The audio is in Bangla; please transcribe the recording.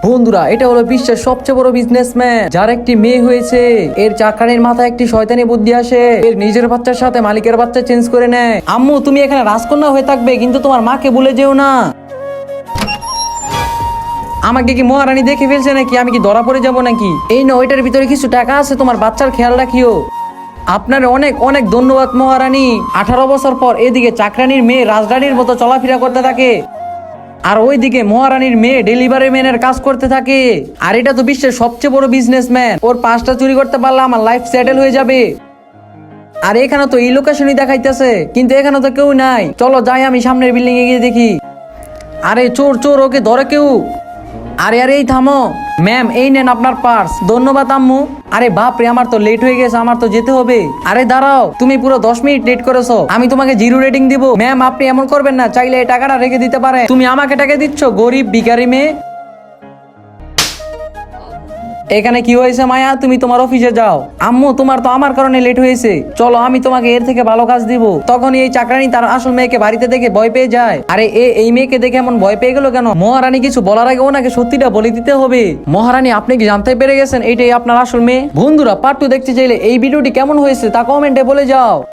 বন্ধুরা, এটা হলো বিশ্বের সবচেয়ে বড় বিজনেসম্যান, যার একটি মেয়ে হয়েছে। এর চাকরানির মাথায় একটি শয়তানি বুদ্ধি আসে। এর নিজের বাচ্চার সাথে মালিকের বাচ্চা চেঞ্জ করে নেয়। আম্মু, তুমি এখানে রাজকন্যা হয়ে থাকবে, কিন্তু তোমার মাকে ভুলে যেও না। আমাকে কি মহারানী দেখে ফেলছে নাকি? আমি কি ধরা পড়ে যাব নাকি? এই না, ওইটার ভিতরে কিছু টাকা আছে, তোমার বাচ্চার খেয়াল রাখিও। আপনার অনেক অনেক ধন্যবাদ মহারানী। 18 বছর পর এদিকে চাকরানির মেয়ে রাজরানীর মতো চলাফেরা করতে থাকে, আর ওইদিকে মহারানীর মেয়ে ডেলিভারি ম্যানের কাজ করতে থাকে। আর এটা তো বিশ্বের সবচেয়ে বড় বিজনেসম্যান। ওর 5টা চুরি করতে পারলে আমার লাইফ সেটেল হয়ে যাবে। আর এখানে তো এই লোকেশনই দেখাইতেছে, কিন্তু এখানে তো কেউ নাই। চলো যাই, আমি সামনের বিল্ডিং এ গিয়ে দেখি। আরে চোর চোর, ওকে ধরে কেউ। আরে আরে এই থামো। ম্যাম, এই নেন আপনার পার্স। ধন্যবাদ আম্মু। আরে বাপ রে, আমার তো লেট হয়ে গেছে, আমার তো যেতে হবে। আরে দাঁড়াও, তুমি পুরো 10 মিনিট লেট করেছো, আমি তোমাকে 0 রেটিং দিব। ম্যাম, আপনি এমন করবেন না, চাইলে এই টাকাটা রেখে দিতে পারে। তুমি আমাকে টাকা দিচ্ছ, গরিব ভিখারি মেয়ে। এখানে কি হয়েছে মায়া? তুমি তোমার অফিসে যাও। আম্মু, তোমার তো আমার কারণে লেট হয়েছে, চলো আমি তোমাকে এর থেকে ভালো কাজ দিব। তখন এই চাকরানি তার আসল মেয়েকে বাড়িতে দেখে ভয় পেয়ে যায়। আরে এই মেয়েকে দেখে এমন ভয় পেয়ে গেল কেন? মহারানী কিছু বলার আগে ওনাকে সত্যিটা বলে দিতে হবে। মহারানী, আপনি কি জানতে পেরে গেছেন এইটাই আপনার আসল মেয়ে? বন্ধুরা, পার্ট 2 দেখতে চাইলে এই ভিডিওটি কেমন হয়েছে তা কমেন্টে বলে যাও।